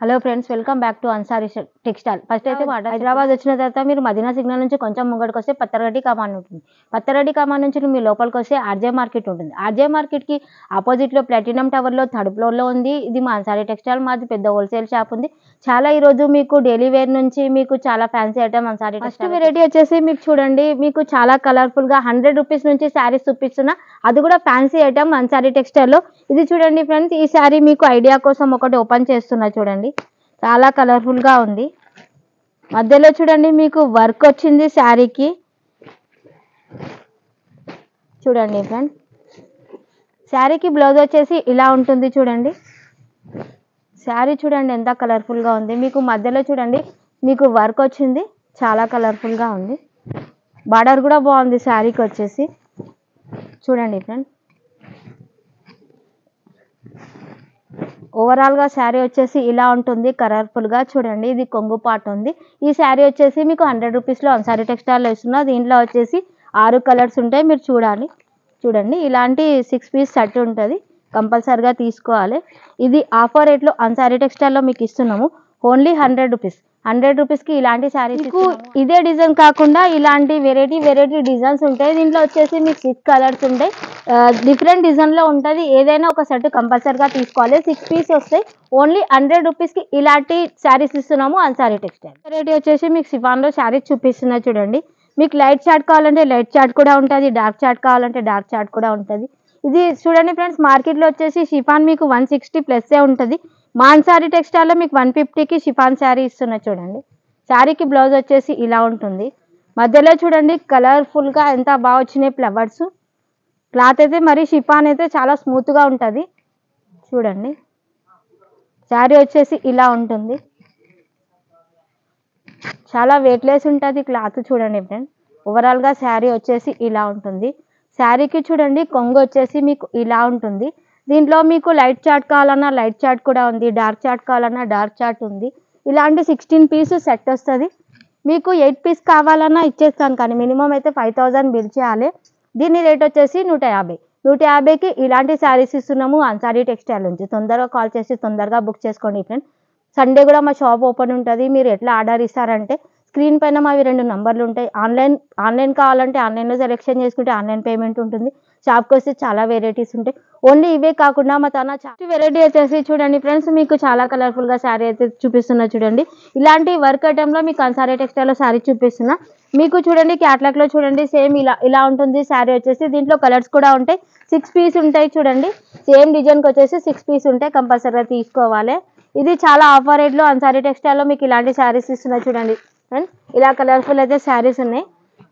Hello friends, welcome back to Ansari textile. First అయితే హైదరాబాద్ వచ్చిన తర్వాత మీరు మదీనా సిగ్నల్ నుంచి కొంచెం ముంగడికి వస్తే పత్తరగడ్డి కమాన్ ఉంటుంది. పత్తరగడ్డి కమాన్ నుంచి మీ లోపలికి వస్తే ఆర్జే మార్కెట్ ఉంటుంది. ఆర్జే మార్కెట్కి ఆపోజిట్లో ప్లాటినం టవర్లో థర్డ్ ఫ్లోర్లో ఉంది. ఇది మా అన్సారీ టెక్స్టైల్, మాది పెద్ద హోల్సేల్ షాప్ ఉంది. చాలా ఈరోజు మీకు డైలీ వేర్ నుంచి మీకు చాలా fancy item Ansari first variety వచ్చేసి మీకు చూడండి, మీకు చాలా కలర్ఫుల్గా 100 రూపీస్ నుంచి శారీస్ చూపిస్తున్నా. అది కూడా ఫ్యాన్సీ ఐటమ్ అన్సారీ టెక్స్టైల్లో. ఇది చూడండి ఫ్రెండ్స్, ఈ శారీ మీకు ఐడియా కోసం ఒకటి ఓపెన్ చేస్తున్నా చూడండి. చాలా కలర్ఫుల్గా ఉంది. మధ్యలో చూడండి మీకు వర్క్ వచ్చింది శారీకి. చూడండి ఫ్రెండ్స్, శారీకి బ్లౌజ్ వచ్చేసి ఇలా ఉంటుంది. చూడండి శారీ చూడండి ఎంత కలర్ఫుల్గా ఉంది. మీకు మధ్యలో చూడండి మీకు వర్క్ వచ్చింది, చాలా కలర్ఫుల్గా ఉంది. బార్డర్ కూడా బాగుంది శారీకి వచ్చేసి. చూడండి ఫ్రెండ్స్, ఓవరాల్గా శారీ వచ్చేసి ఇలా ఉంటుంది కలర్ఫుల్గా. చూడండి ఇది కొంగు పార్ట్ ఉంది. ఈ శారీ వచ్చేసి మీకు 100 రూపీస్లో అన్సారీ టెక్స్టైల్లో ఇస్తున్నా. దీంట్లో వచ్చేసి 6 కలర్స్ ఉంటాయి, మీరు చూడండి ఇలాంటి 6 పీస్ సెట్ ఉంటుంది, కంపల్సరిగా తీసుకోవాలి. ఇది ఆఫర్ రేట్లో అన్సారీ టెక్స్టైల్లో మీకు ఇస్తున్నాము. Only 100 rupees. 100 రూపీస్కి ఇలాంటి శారీస్ మీకు ఇదే డిజైన్ కాకుండా ఇలాంటి వెరైటీ డిజైన్స్ ఉంటాయి. దీంట్లో వచ్చేసి మీకు 6 కలర్స్ ఉంటాయి, డిఫరెంట్ డిజైన్లో ఉంటుంది. ఏదైనా ఒక సెట్ కంపల్సరిగా తీసుకోవాలి. 6 పీస్ వస్తాయి. ఓన్లీ 100 రూపీస్కి ఇలాంటి శారీస్ ఇస్తున్నాము అన్సారీ టెక్స్టైల్. వెరైటీ వచ్చేసి మీకు షిఫాన్లో శారీస్ చూపిస్తున్నా చూడండి. మీకు లైట్ చార్ట్ కావాలంటే లైట్ చార్ట్ కూడా ఉంటుంది, డార్క్ చార్ట్ కావాలంటే డార్క్ చార్ట్ కూడా ఉంటుంది. ఇది చూడండి ఫ్రెండ్స్, మార్కెట్లో వచ్చేసి షిఫాన్ మీకు 160 ప్లస్సే ఉంటుంది. మా అన్సారీ టెక్స్టైల్లో మీకు 150కి షిఫాన్ శారీ ఇస్తున్నా చూడండి. శారీకి బ్లౌజ్ వచ్చేసి ఇలా ఉంటుంది. మధ్యలో చూడండి కలర్ఫుల్గా ఎంత బాగా వచ్చినాయి ఫ్లవర్స్. క్లాత్ అయితే మరి షిఫాన్ అయితే చాలా స్మూత్గా ఉంటుంది. చూడండి శారీ వచ్చేసి ఇలా ఉంటుంది, చాలా వెయిట్లెస్ ఉంటుంది క్లాత్. చూడండి ఫ్రెండ్స్, ఓవరాల్గా శారీ వచ్చేసి ఇలా ఉంటుంది. శారీకి చూడండి కొంగు వచ్చేసి మీకు ఇలా ఉంటుంది. దీంట్లో మీకు లైట్ చార్ట్ కావాలన్నా లైట్ చార్ట్ కూడా ఉంది, డార్క్ చార్ట్ కావాలన్నా డార్క్ చార్ట్ ఉంది. ఇలాంటి 16 పీస్ సెట్ వస్తుంది. మీకు 8 పీస్ కావాలన్నా ఇచ్చేస్తాను, కానీ మినిమం అయితే 5000 బిల్ చేయాలి. దీని రేట్ వచ్చేసి 150. 150కి ఇలాంటి శారీస్ ఇస్తున్నాము అన్సారీ టెక్స్టైల్ నుంచి. తొందరగా కాల్ చేసి తొందరగా బుక్ చేసుకోండి ఫ్రెండ్స్. సండే కూడా మా షాప్ ఓపెన్ ఉంటుంది. మీరు ఎట్లా ఆర్డర్ ఇస్తారంటే స్క్రీన్ పైన మావి 2 నంబర్లు ఉంటాయి. ఆన్లైన్ కావాలంటే ఆన్లైన్లో సెలెక్షన్ చేసుకుంటే ఆన్లైన్ పేమెంట్ ఉంటుంది. షాప్కి వస్తే చాలా వెరైటీస్ ఉంటాయి. ఓన్లీ ఇవే కాకుండా మా తన వెరైటీ వచ్చేసి చూడండి ఫ్రెండ్స్, మీకు చాలా కలర్ఫుల్గా శారీ అయితే చూపిస్తున్నా చూడండి. ఇలాంటి వర్క్ ఐటెంలో మీకు అన్సారీ టెక్స్టైల్లో శారీ చూపిస్తున్నా. మీకు చూడండి క్యాట్లాగ్లో చూడండి సేమ్ ఇలా ఉంటుంది శారీ వచ్చేసి. దీంట్లో కలర్స్ కూడా ఉంటాయి. 6 పీస్ ఉంటాయి చూడండి. సేమ్ డిజైన్కి వచ్చేసి 6 పీస్ ఉంటాయి, కంపల్సరీగా తీసుకోవాలి. ఇది చాలా ఆఫర్ రేట్లో అన్సారీ టెక్స్టైల్లో మీకు ఇలాంటి శారీస్ ఇస్తున్నాయి చూడండి ఫ్రెండ్స్. ఇలా కలర్ఫుల్ అయితే శారీస్ ఉన్నాయి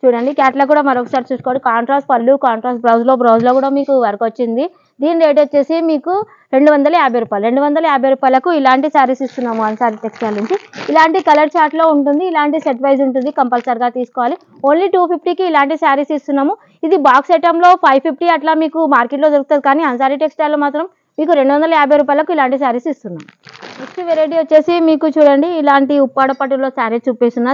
చూడండి. క్యాట్లాగ్ కూడా మరొకసారి చూసుకోండి. కాంట్రాస్ట్ పళ్ళు, కాంట్రాస్ట్ బ్లౌజ్లో కూడా మీకు వర్క్ వచ్చింది. దీని రేట్ వచ్చేసి మీకు 250 రూపాయలు. 250 రూపాయలకు ఇలాంటి శారీస్ ఇస్తున్నాము అన్సారీ టెక్స్టైల్ నుంచి. ఇలాంటి కలర్ చార్ట్లో ఉంటుంది, ఇలాంటి సెట్ వైజ్ ఉంటుంది, కంపల్సరిగా తీసుకోవాలి. ఓన్లీ 250కి ఇలాంటి శారీస్ ఇస్తున్నాము. ఇది బాక్స్ ఐటెంలో 550 అట్లా మీకు మార్కెట్లో దొరుకుతుంది, కానీ అన్సారీ టెక్స్టైల్లో మాత్రం మీకు 250 రూపాయలకు ఇలాంటి శారీస్ ఇస్తున్నాం. నెక్స్ట్ వెరైటీ వచ్చేసి మీకు చూడండి ఇలాంటి ఉప్పాడ పట్టులో శారీ చూపిస్తున్నా.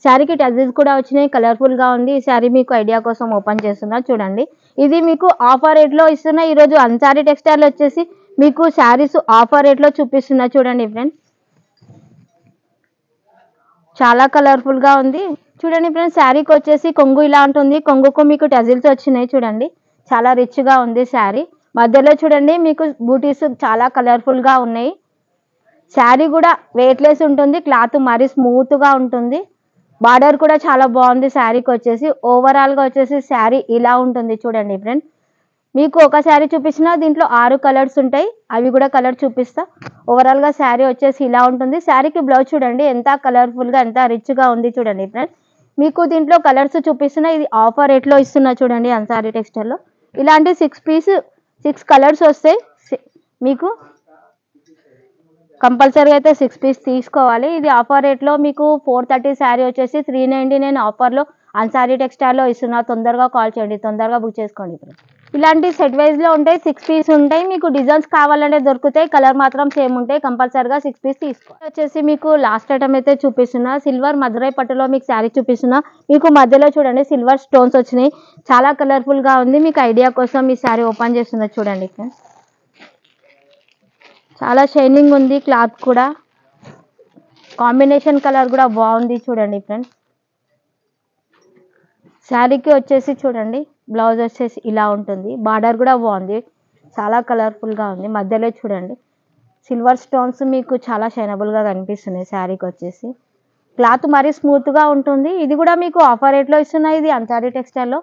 శారీకి టజిల్స్ కూడా వచ్చినాయి, కలర్ఫుల్గా ఉంది. ఈ శారీ మీకు ఐడియా కోసం ఓపెన్ చేస్తున్నా చూడండి. ఇది మీకు ఆఫర్ రేట్లో ఇస్తున్నా. ఈరోజు అన్సారీ టెక్స్టైల్ వచ్చేసి మీకు శారీస్ ఆఫర్ రేట్లో చూపిస్తున్నా చూడండి ఫ్రెండ్స్. చాలా కలర్ఫుల్గా ఉంది చూడండి ఫ్రెండ్స్. శారీకి వచ్చేసి కొంగు ఇలా ఉంటుంది. కొంగుకు మీకు టజిల్స్ వచ్చినాయి చూడండి. చాలా రిచ్గా ఉంది శారీ. మధ్యలో చూడండి మీకు బూటీస్ చాలా కలర్ఫుల్గా ఉన్నాయి. శారీ కూడా వెయిట్లెస్ ఉంటుంది, క్లాత్ మరీ స్మూత్గా ఉంటుంది. బార్డర్ కూడా చాలా బాగుంది శారీకి వచ్చేసి. ఓవరాల్గా వచ్చేసి శారీ ఇలా ఉంటుంది చూడండి ఫ్రెండ్స్. మీకు ఒక శారీ చూపించినా దీంట్లో 6 కలర్స్ ఉంటాయి, అవి కూడా కలర్ చూపిస్తా. ఓవరాల్గా శారీ వచ్చేసి ఇలా ఉంటుంది. శారీకి బ్లౌజ్ చూడండి ఎంత కలర్ఫుల్గా ఎంత రిచ్గా ఉంది చూడండి ఫ్రెండ్స్. మీకు దీంట్లో కలర్స్ చూపిస్తున్నా. ఇది ఆఫర్ రేట్లో ఇస్తున్నా చూడండి అన్సారీ టెక్స్టైల్లో. ఇలాంటి 6 కలర్స్ వస్తాయి మీకు. కంపల్సరీగా అయితే 6 పీస్ తీసుకోవాలి. ఇది ఆఫర్ రేట్లో మీకు 430 శారీ వచ్చేసి 399 ఆఫర్లో అన్సారీ టెక్స్టైల్లో ఇస్తున్నా. తొందరగా కాల్ చేయండి, తొందరగా బుక్ చేసుకోండి. ఇలాంటి సెట్ వైజ్లో ఉంటాయి, 6 పీస్ ఉంటాయి. మీకు డిజైన్స్ కావాలంటే దొరుకుతాయి, కలర్ మాత్రం సేమ్ ఉంటాయి. కంపల్సరీగా 6 పీస్ తీసుకోవాలి. వచ్చేసి మీకు లాస్ట్ ఐటమ్ అయితే చూపిస్తున్నా. సిల్వర్ మధురై పట్టులో మీకు శారీ చూపిస్తున్నా. మీకు మధ్యలో చూడండి సిల్వర్ స్టోన్స్ వచ్చినాయి, చాలా కలర్ఫుల్గా ఉంది. మీకు ఐడియా కోసం ఈ శారీ ఓపెన్ చేస్తున్నా చూడండి ఫ్రెండ్స్. చాలా షైనింగ్ ఉంది క్లాత్ కూడా. కాంబినేషన్ కలర్ కూడా బాగుంది చూడండి ఫ్రెండ్స్. శారీకి వచ్చేసి చూడండి బ్లౌజ్ వచ్చేసి ఇలా ఉంటుంది. బార్డర్ కూడా బాగుంది, చాలా కలర్ఫుల్గా ఉంది. మధ్యలో చూడండి సిల్వర్ స్టోన్స్ మీకు చాలా షైనబుల్గా కనిపిస్తున్నాయి. శారీకి వచ్చేసి క్లాత్ మరీ స్మూత్గా ఉంటుంది. ఇది కూడా మీకు ఆఫర్ రేట్లో ఇస్తున్నాయి. ఇది అంతారి టెక్స్టైల్లో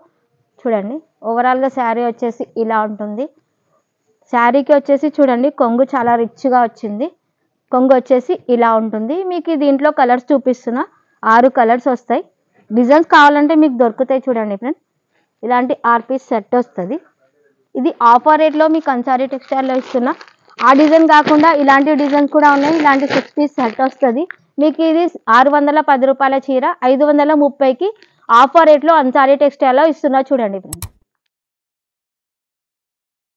చూడండి. ఓవరాల్గా శారీ వచ్చేసి ఇలా ఉంటుంది. శారీకి వచ్చేసి చూడండి కొంగు చాలా రిచ్గా వచ్చింది. కొంగు వచ్చేసి ఇలా ఉంటుంది. మీకు దీంట్లో కలర్స్ చూపిస్తున్నా, 6 కలర్స్ వస్తాయి. డిజైన్స్ కావాలంటే మీకు దొరుకుతాయి చూడండి ఫ్రెండ్స్. ఇలాంటి 6 పీస్ సెట్ వస్తుంది. ఇది ఆఫర్ రేట్లో మీకు అంసారీ టెక్స్టైల్లో ఇస్తున్నా. ఆ డిజైన్ కాకుండా ఇలాంటి డిజైన్స్ కూడా ఉన్నాయి. ఇలాంటి 6 పీస్ సెట్ వస్తుంది మీకు. ఇది 610 రూపాయల చీర 530కి ఆఫర్ రేట్లో అంసారీ టెక్స్టైల్లో ఇస్తున్నా చూడండి ఫ్రెండ్స్.